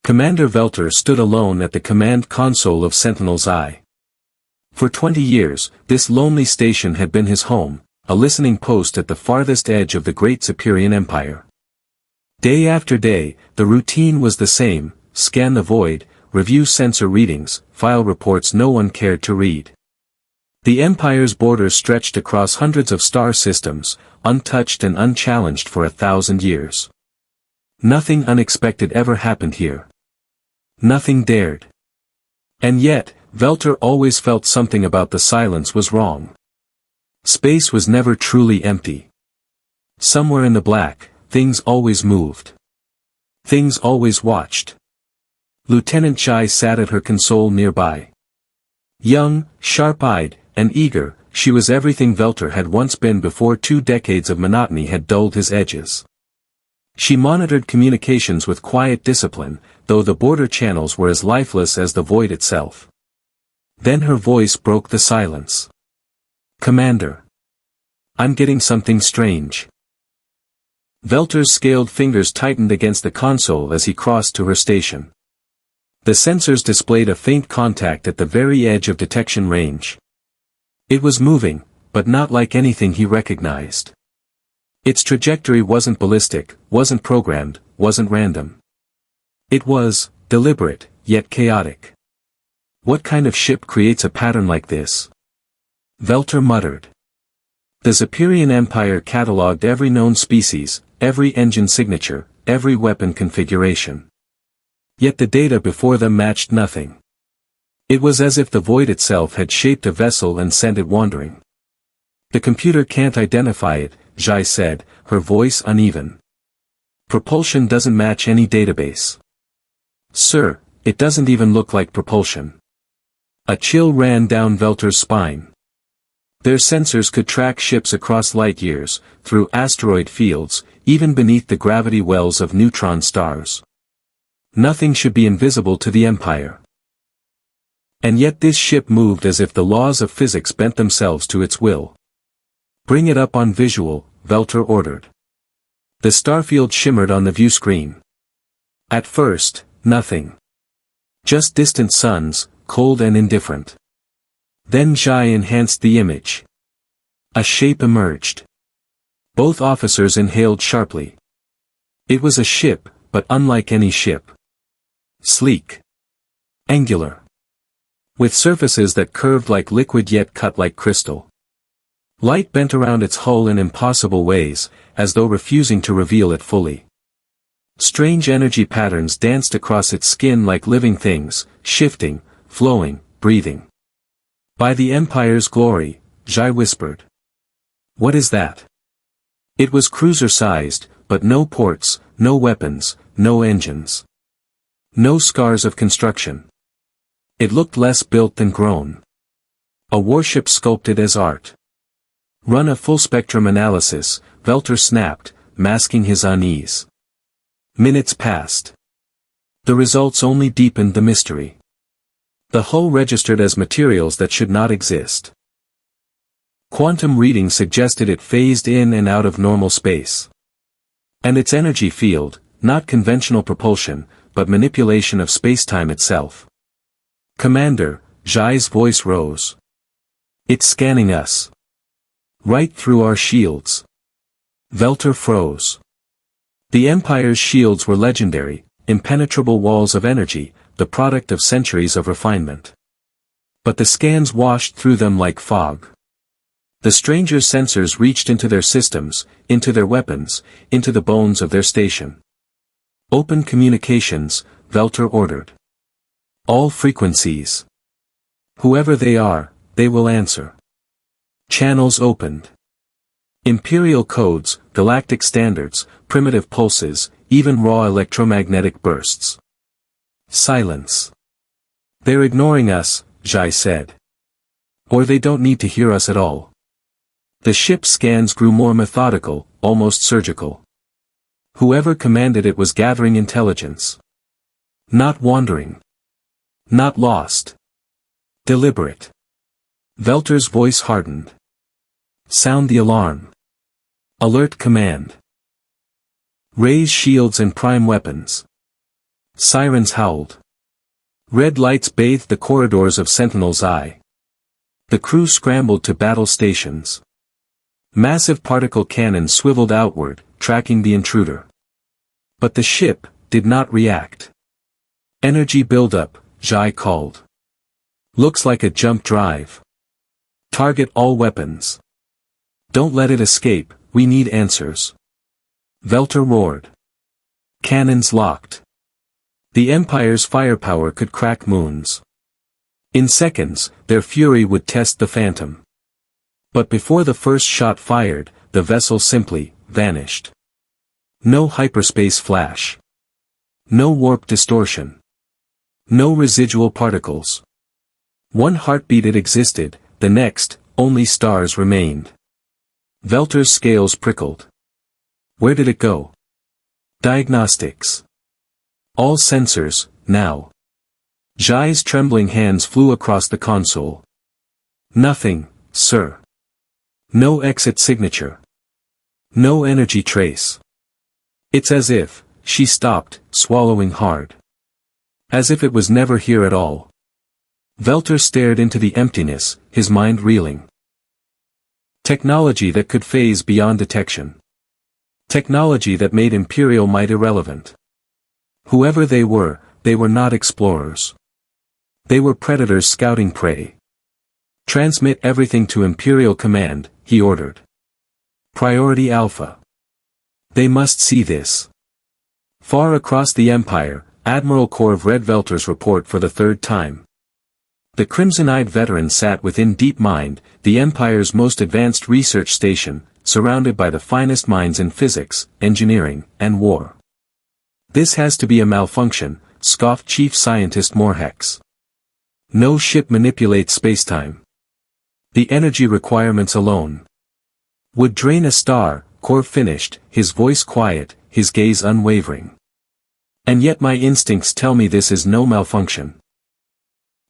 Commander Velter stood alone at the command console of Sentinel's Eye. For 20 years, this lonely station had been his home, a listening post at the farthest edge of the great Superior Empire. Day after day, the routine was the same: scan the void, review sensor readings, file reports no one cared to read. The Empire's borders stretched across hundreds of star systems, untouched and unchallenged for 1,000 years. Nothing unexpected ever happened here. Nothing dared. And yet, Velter always felt something about the silence was wrong. Space was never truly empty. Somewhere in the black, things always moved. Things always watched. Lieutenant Jai sat at her console nearby. Young, sharp-eyed, and eager, she was everything Velter had once been before 2 decades of monotony had dulled his edges. She monitored communications with quiet discipline, though the border channels were as lifeless as the void itself. Then her voice broke the silence. "Commander. I'm getting something strange." Velter's scaled fingers tightened against the console as he crossed to her station. The sensors displayed a faint contact at the very edge of detection range. It was moving, but not like anything he recognized. Its trajectory wasn't ballistic, wasn't programmed, wasn't random. It was deliberate, yet chaotic. What kind of ship creates a pattern like this? Velter muttered. The Superior Empire catalogued every known species, every engine signature, every weapon configuration. Yet the data before them matched nothing. It was as if the void itself had shaped a vessel and sent it wandering. "The computer can't identify it," Jai said, her voice uneven. "Propulsion doesn't match any database." "Sir, it doesn't even look like propulsion." A chill ran down Velter's spine. Their sensors could track ships across light years, through asteroid fields, even beneath the gravity wells of neutron stars. Nothing should be invisible to the Empire. And yet this ship moved as if the laws of physics bent themselves to its will. "Bring it up on visual," Velter ordered. The starfield shimmered on the view screen. At first, nothing. Just distant suns, cold and indifferent. Then Jai enhanced the image. A shape emerged. Both officers inhaled sharply. It was a ship, but unlike any ship. Sleek. Angular. With surfaces that curved like liquid yet cut like crystal. Light bent around its hull in impossible ways, as though refusing to reveal it fully. Strange energy patterns danced across its skin like living things, shifting, flowing, breathing. "By the Empire's glory," Jai whispered. "What is that?" It was cruiser-sized, but no ports, no weapons, no engines. No scars of construction. It looked less built than grown. A warship sculpted as art. "Run a full-spectrum analysis," Velter snapped, masking his unease. Minutes passed. The results only deepened the mystery. The hull registered as materials that should not exist. Quantum readings suggested it phased in and out of normal space. And its energy field, not conventional propulsion, but manipulation of spacetime itself. "Commander," Jai's voice rose. "It's scanning us. Right through our shields." Velter froze. The Empire's shields were legendary, impenetrable walls of energy, the product of centuries of refinement. But the scans washed through them like fog. The stranger's sensors reached into their systems, into their weapons, into the bones of their station. "Open communications," Velter ordered. "All frequencies. Whoever they are, they will answer." Channels opened. Imperial codes, galactic standards, primitive pulses, even raw electromagnetic bursts. Silence. "They're ignoring us," Jai said. "Or they don't need to hear us at all." The ship's scans grew more methodical, almost surgical. Whoever commanded it was gathering intelligence. Not wandering. Not lost. Deliberate. Velter's voice hardened. "Sound the alarm. Alert command. Raise shields and prime weapons. Sirens howled. Red lights bathed the corridors of Sentinel's Eye. The crew scrambled to battle stations. Massive particle cannons swiveled outward, tracking the intruder. But the ship did not react. Energy buildup, Jai called. Looks like a jump drive. Target all weapons. Don't let it escape, we need answers. Velter roared. Cannons locked. The Empire's firepower could crack moons. In seconds, their fury would test the Phantom. But before the first shot fired, the vessel simply vanished. No hyperspace flash. No warp distortion. No residual particles. One heartbeat it existed, the next, only stars remained. Velter's scales prickled. Where did it go? Diagnostics. All sensors, now. Jai's trembling hands flew across the console. Nothing, sir. No exit signature. No energy trace. It's as if, she stopped, swallowing hard. As if it was never here at all. Velter stared into the emptiness, his mind reeling. Technology that could phase beyond detection. Technology that made Imperial might irrelevant. Whoever they were not explorers. They were predators scouting prey. Transmit everything to Imperial Command, he ordered. Priority Alpha. They must see this. Far across the Empire, Admiral Corv read Velter's report for the third time. The crimson-eyed veteran sat within Deep Mind, the Empire's most advanced research station, surrounded by the finest minds in physics, engineering, and war. This has to be a malfunction, scoffed Chief Scientist Morhex. No ship manipulates spacetime. The energy requirements alone would drain a star, Corv finished, his voice quiet, his gaze unwavering. And yet my instincts tell me this is no malfunction.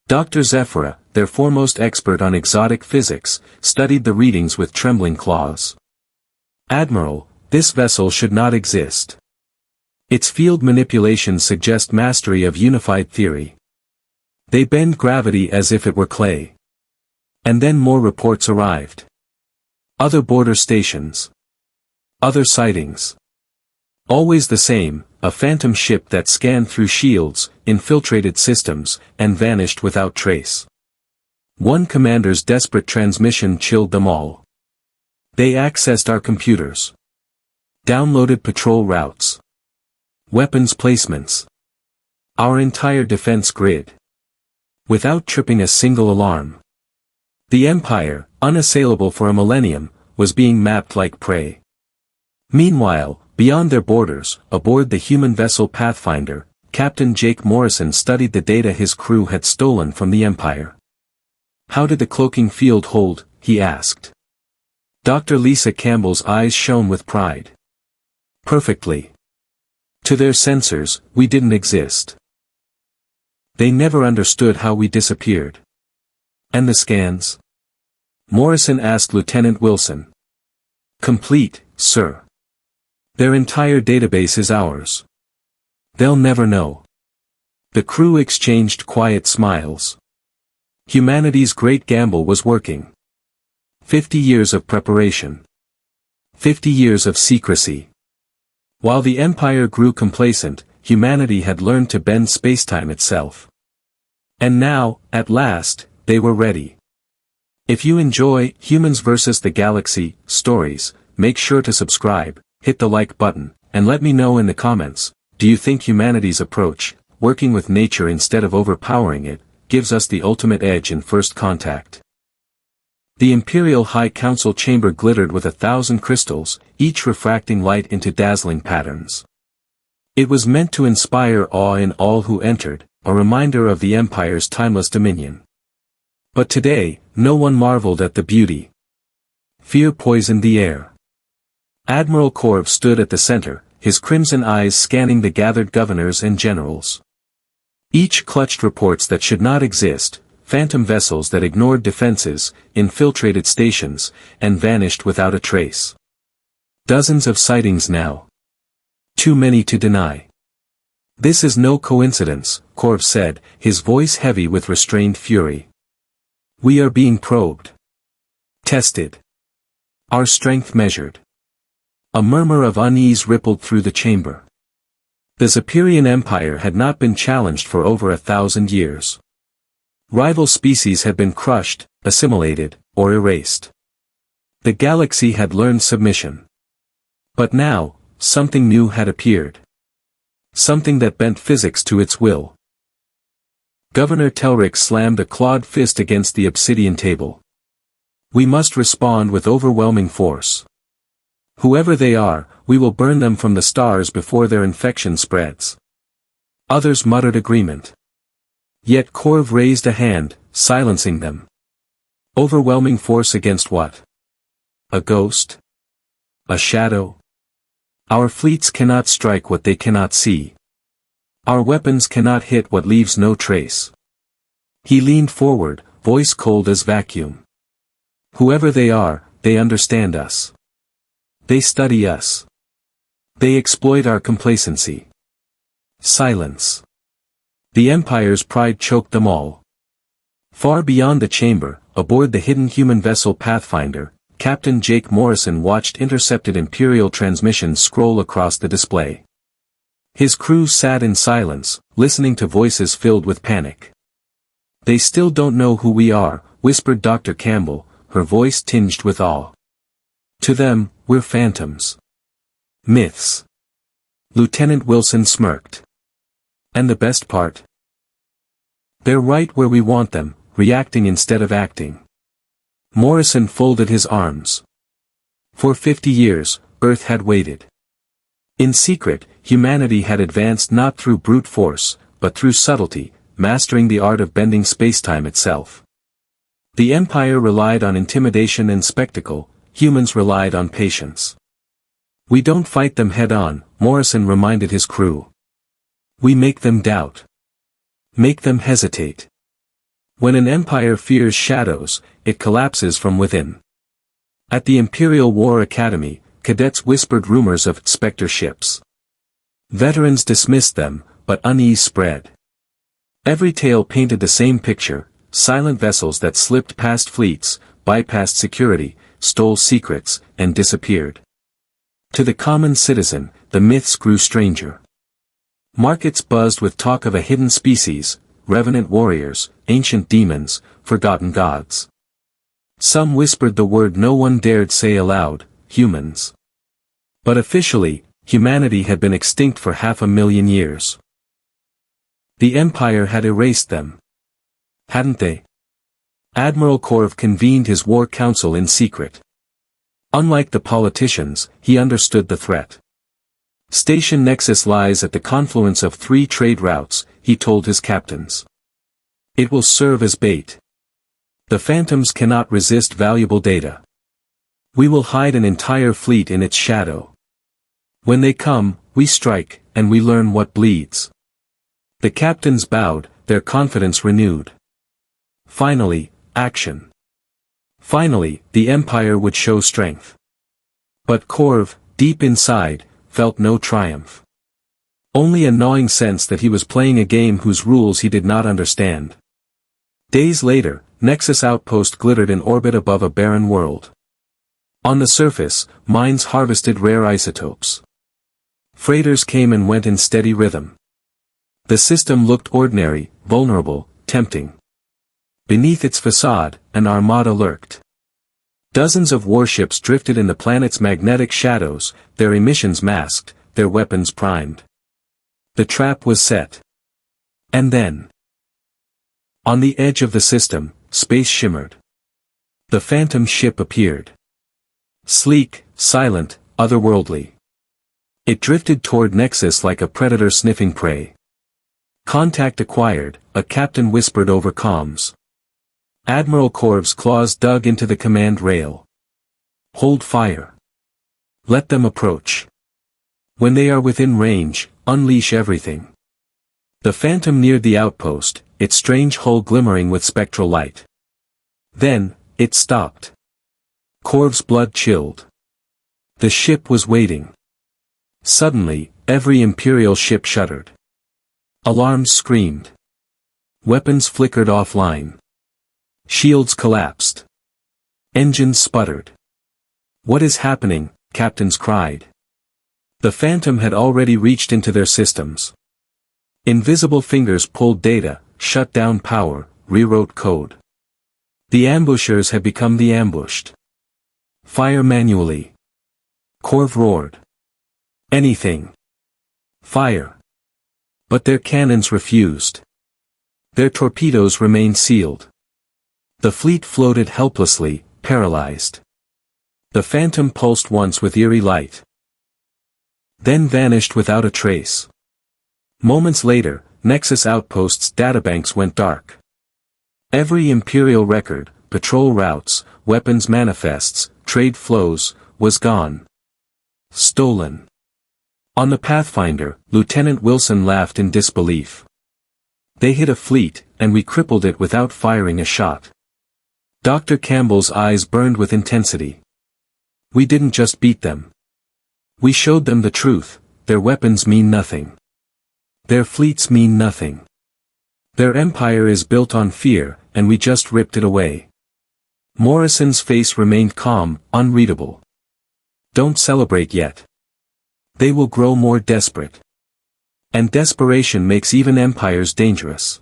Dr. Zephyra, their foremost expert on exotic physics, studied the readings with trembling claws. Admiral, this vessel should not exist. Its field manipulations suggest mastery of unified theory. They bend gravity as if it were clay. And then more reports arrived. Other border stations. Other sightings. Always the same, a phantom ship that scanned through shields, infiltrated systems, and vanished without trace. One commander's desperate transmission chilled them all. They accessed our computers. Downloaded patrol routes. Weapons placements. Our entire defense grid. Without tripping a single alarm. The Empire, unassailable for a millennium, was being mapped like prey. Meanwhile, beyond their borders, aboard the human vessel Pathfinder, Captain Jake Morrison studied the data his crew had stolen from the Empire. How did the cloaking field hold, he asked. Dr. Lisa Campbell's eyes shone with pride. Perfectly. To their sensors, we didn't exist. They never understood how we disappeared. And the scans? Morrison asked Lieutenant Wilson. Complete, sir. Their entire database is ours. They'll never know. The crew exchanged quiet smiles. Humanity's great gamble was working. 50 years of preparation. 50 years of secrecy. While the Empire grew complacent, humanity had learned to bend spacetime itself. And now, at last, they were ready. If you enjoy Humans vs. the Galaxy stories, make sure to subscribe, hit the like button, and let me know in the comments, do you think humanity's approach, working with nature instead of overpowering it, gives us the ultimate edge in first contact? The Imperial High Council chamber glittered with 1,000 crystals, each refracting light into dazzling patterns. It was meant to inspire awe in all who entered, a reminder of the Empire's timeless dominion. But today, no one marveled at the beauty. Fear poisoned the air. Admiral Corv stood at the center, his crimson eyes scanning the gathered governors and generals. Each clutched reports that should not exist, phantom vessels that ignored defenses, infiltrated stations, and vanished without a trace. Dozens of sightings now. Too many to deny. "This is no coincidence," Corv said, his voice heavy with restrained fury. "We are being probed. Tested. Our strength measured." A murmur of unease rippled through the chamber. The Xaperian Empire had not been challenged for over 1,000 years. Rival species had been crushed, assimilated, or erased. The galaxy had learned submission. But now, something new had appeared. Something that bent physics to its will. Governor Telric slammed a clawed fist against the obsidian table. "We must respond with overwhelming force. Whoever they are, we will burn them from the stars before their infection spreads." Others muttered agreement. Yet Corv raised a hand, silencing them. Overwhelming force against what? A ghost? A shadow? Our fleets cannot strike what they cannot see. Our weapons cannot hit what leaves no trace. He leaned forward, voice cold as vacuum. "Whoever they are, they understand us. They study us. They exploit our complacency." Silence. The Empire's pride choked them all. Far beyond the chamber, aboard the hidden human vessel Pathfinder, Captain Jake Morrison watched intercepted Imperial transmissions scroll across the display. His crew sat in silence, listening to voices filled with panic. "They still don't know who we are," whispered Dr. Campbell, her voice tinged with awe. "To them, we're phantoms. Myths." Lieutenant Wilson smirked. "And the best part? They're right where we want them, reacting instead of acting." Morrison folded his arms. For 50 years, Earth had waited. In secret, humanity had advanced not through brute force, but through subtlety, mastering the art of bending spacetime itself. The Empire relied on intimidation and spectacle, humans relied on patience. "We don't fight them head-on," Morrison reminded his crew. "We make them doubt. Make them hesitate. When an empire fears shadows, it collapses from within." At the Imperial War Academy, cadets whispered rumors of Spectre ships. Veterans dismissed them, but unease spread. Every tale painted the same picture: silent vessels that slipped past fleets, bypassed security, stole secrets, and disappeared. To the common citizen, the myths grew stranger. Markets buzzed with talk of a hidden species, revenant warriors, ancient demons, forgotten gods. Some whispered the word no one dared say aloud: humans. But officially, humanity had been extinct for 500,000 years. The Empire had erased them. Hadn't they? Admiral Corv convened his war council in secret. Unlike the politicians, he understood the threat. Station Nexus lies at the confluence of 3 trade routes, he told his captains. It will serve as bait. The Phantoms cannot resist valuable data. We will hide an entire fleet in its shadow. When they come, we strike, and we learn what bleeds. The captains bowed, their confidence renewed. Finally, action. Finally, the Empire would show strength. But Corv, deep inside, felt no triumph. Only a gnawing sense that he was playing a game whose rules he did not understand. Days later, Nexus Outpost glittered in orbit above a barren world. On the surface, mines harvested rare isotopes. Freighters came and went in steady rhythm. The system looked ordinary, vulnerable, tempting. Beneath its facade, an armada lurked. Dozens of warships drifted in the planet's magnetic shadows, their emissions masked, their weapons primed. The trap was set. And then, on the edge of the system, space shimmered. The Phantom ship appeared. Sleek, silent, otherworldly. It drifted toward Nexus like a predator sniffing prey. Contact acquired, a captain whispered over comms. Admiral Corv's claws dug into the command rail. Hold fire. Let them approach. When they are within range, unleash everything. The Phantom neared the outpost, its strange hull glimmering with spectral light. Then, it stopped. Corv's blood chilled. The ship was waiting. Suddenly, every Imperial ship shuddered. Alarms screamed. Weapons flickered offline. Shields collapsed. Engines sputtered. "What is happening?" captains cried. The Phantom had already reached into their systems. Invisible fingers pulled data, shut down power, rewrote code. The ambushers had become the ambushed. "Fire manually." Corv roared. "Anything. Fire." But their cannons refused. Their torpedoes remained sealed. The fleet floated helplessly, paralyzed. The Phantom pulsed once with eerie light, then vanished without a trace. Moments later, Nexus Outpost's databanks went dark. Every Imperial record, patrol routes, weapons manifests, trade flows, was gone. Stolen. On the Pathfinder, Lieutenant Wilson laughed in disbelief. "They hit a fleet, and we crippled it without firing a shot." Dr. Campbell's eyes burned with intensity. "We didn't just beat them. We showed them the truth. Their weapons mean nothing. Their fleets mean nothing. Their empire is built on fear, and we just ripped it away." Morrison's face remained calm, unreadable. "Don't celebrate yet. They will grow more desperate. And desperation makes even empires dangerous."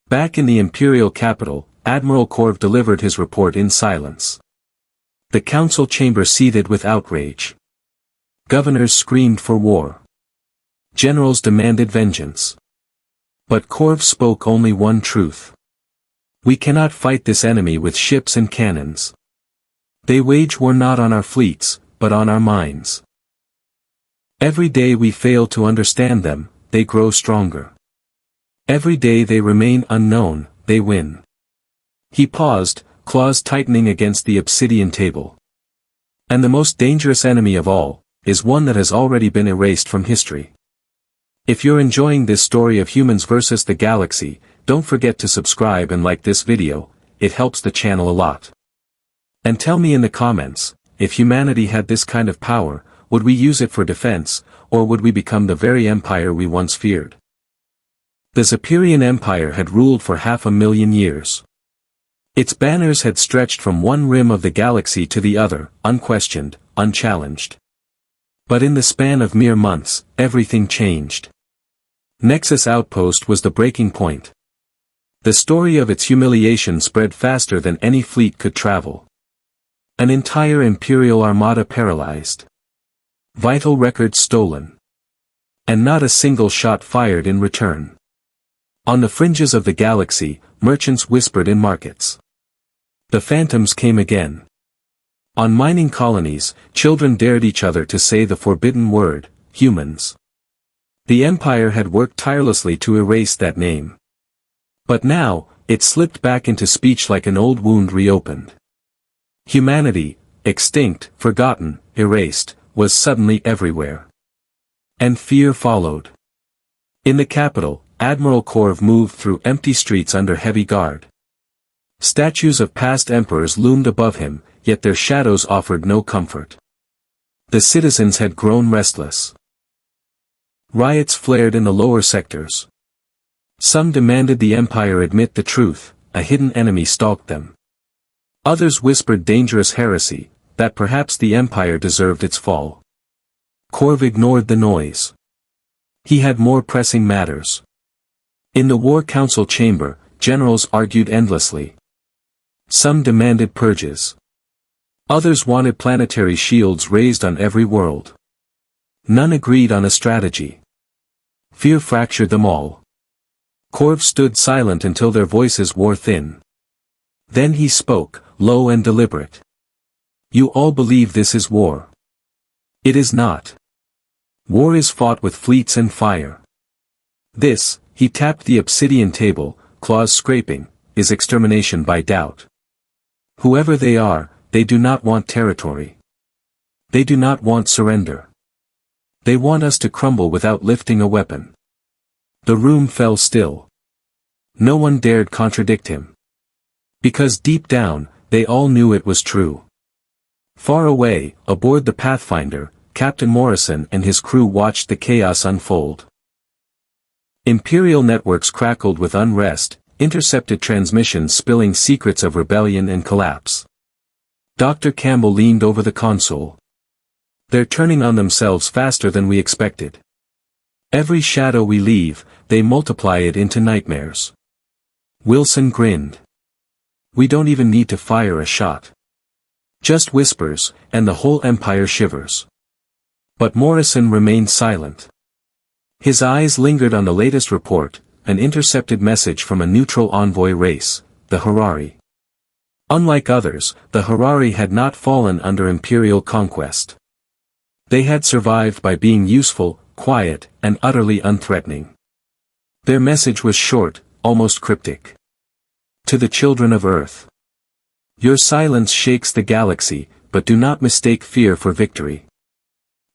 Back in the Imperial capital, Admiral Corv delivered his report in silence. The council chamber seethed with outrage. Governors screamed for war. Generals demanded vengeance. But Corv spoke only one truth. "We cannot fight this enemy with ships and cannons. They wage war not on our fleets, but on our minds. Every day we fail to understand them, they grow stronger. Every day they remain unknown, they win." He paused, claws tightening against the obsidian table. "And the most dangerous enemy of all, is one that has already been erased from history." If you're enjoying this story of humans versus the galaxy, don't forget to subscribe and like this video, it helps the channel a lot. And tell me in the comments, if humanity had this kind of power, would we use it for defense, or would we become the very empire we once feared? The Zephyrian Empire had ruled for 500,000 years. Its banners had stretched from one rim of the galaxy to the other, unquestioned, unchallenged. But in the span of mere months, everything changed. Nexus Outpost was the breaking point. The story of its humiliation spread faster than any fleet could travel. An entire Imperial armada paralyzed. Vital records stolen. And not a single shot fired in return. On the fringes of the galaxy, merchants whispered in markets. The Phantoms came again. On mining colonies, children dared each other to say the forbidden word, humans. The Empire had worked tirelessly to erase that name. But now, it slipped back into speech like an old wound reopened. Humanity, extinct, forgotten, erased, was suddenly everywhere. And fear followed. In the capital, Admiral Corv moved through empty streets under heavy guard. Statues of past emperors loomed above him, yet their shadows offered no comfort. The citizens had grown restless. Riots flared in the lower sectors. Some demanded the Empire admit the truth, a hidden enemy stalked them. Others whispered dangerous heresy, that perhaps the Empire deserved its fall. Corv ignored the noise. He had more pressing matters. In the War Council chamber, generals argued endlessly. Some demanded purges. Others wanted planetary shields raised on every world. None agreed on a strategy. Fear fractured them all. Corv stood silent until their voices wore thin. Then he spoke, low and deliberate. "You all believe this is war. It is not. War is fought with fleets and fire. This," he tapped the obsidian table, claws scraping, "is extermination by doubt. Whoever they are, they do not want territory. They do not want surrender. They want us to crumble without lifting a weapon." The room fell still. No one dared contradict him. Because deep down, they all knew it was true. Far away, aboard the Pathfinder, Captain Morrison and his crew watched the chaos unfold. Imperial networks crackled with unrest, intercepted transmissions spilling secrets of rebellion and collapse. Dr. Campbell leaned over the console. They're turning on themselves faster than we expected. Every shadow we leave, they multiply it into nightmares. Wilson grinned. We don't even need to fire a shot. Just whispers, and the whole empire shivers. But Morrison remained silent. His eyes lingered on the latest report, an intercepted message from a neutral envoy race, the Harari. Unlike others, the Harari had not fallen under imperial conquest. They had survived by being useful, quiet, and utterly unthreatening. Their message was short, almost cryptic. To the children of Earth. Your silence shakes the galaxy, but do not mistake fear for victory.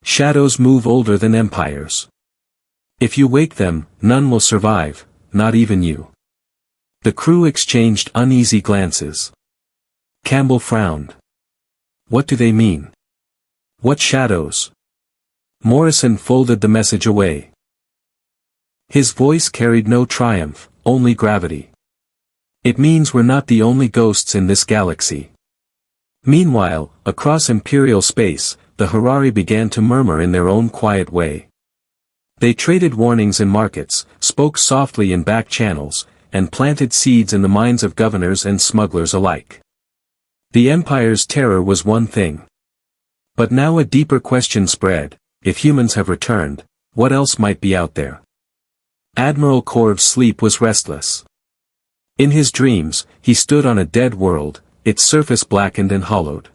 Shadows move older than empires. If you wake them, none will survive, not even you. The crew exchanged uneasy glances. Campbell frowned. What do they mean? What shadows? Morrison folded the message away. His voice carried no triumph, only gravity. It means we're not the only ghosts in this galaxy. Meanwhile, across Imperial space, the Harari began to murmur in their own quiet way. They traded warnings in markets, spoke softly in back channels, and planted seeds in the minds of governors and smugglers alike. The Empire's terror was one thing. But now a deeper question spread: if humans have returned, what else might be out there? Admiral Korv's sleep was restless. In his dreams, he stood on a dead world, its surface blackened and hollowed.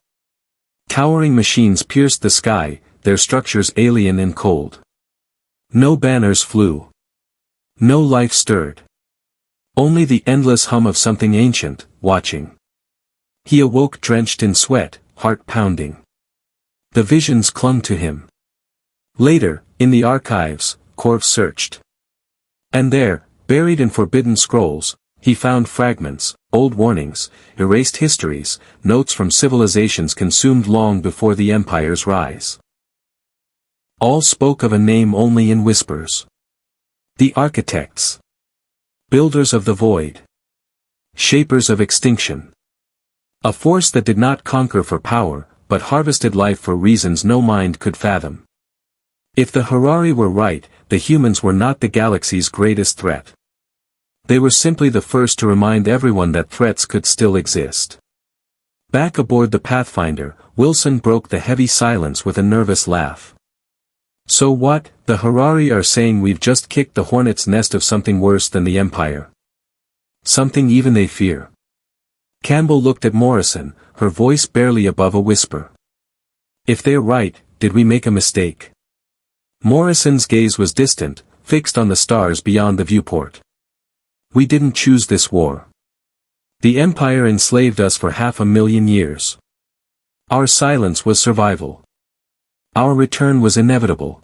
Towering machines pierced the sky, their structures alien and cold. No banners flew. No life stirred. Only the endless hum of something ancient, watching. He awoke drenched in sweat, heart pounding. The visions clung to him. Later, in the archives, Korv searched. And there, buried in forbidden scrolls, he found fragments, old warnings, erased histories, notes from civilizations consumed long before the Empire's rise. All spoke of a name only in whispers. The architects. Builders of the void. Shapers of extinction. A force that did not conquer for power, but harvested life for reasons no mind could fathom. If the Harari were right, the humans were not the galaxy's greatest threat. They were simply the first to remind everyone that threats could still exist. Back aboard the Pathfinder, Wilson broke the heavy silence with a nervous laugh. So what? The Harari are saying we've just kicked the hornet's nest of something worse than the Empire. Something even they fear. Campbell looked at Morrison, her voice barely above a whisper. If they're right, did we make a mistake? Morrison's gaze was distant, fixed on the stars beyond the viewport. We didn't choose this war. The Empire enslaved us for 500,000 years. Our silence was survival. Our return was inevitable.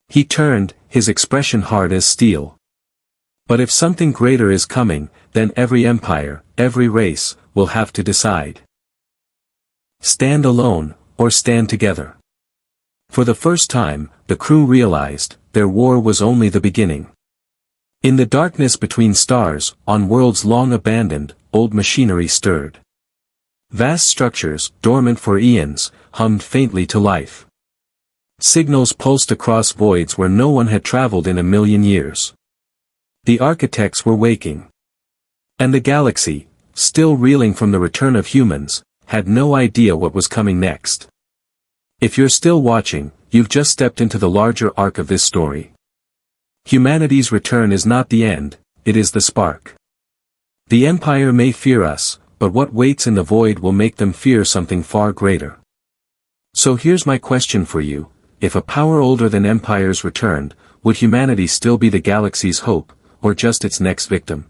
He turned, his expression hard as steel. But if something greater is coming, then every empire, every race, will have to decide. Stand alone, or stand together. For the first time, the crew realized, their war was only the beginning. In the darkness between stars, on worlds long abandoned, old machinery stirred. Vast structures, dormant for eons, hummed faintly to life. Signals pulsed across voids where no one had traveled in 1,000,000 years. The architects were waking. And the galaxy, still reeling from the return of humans, had no idea what was coming next. If you're still watching, you've just stepped into the larger arc of this story. Humanity's return is not the end, it is the spark. The Empire may fear us, but what waits in the void will make them fear something far greater. So here's my question for you: if a power older than empires returned, would humanity still be the galaxy's hope, or just its next victim?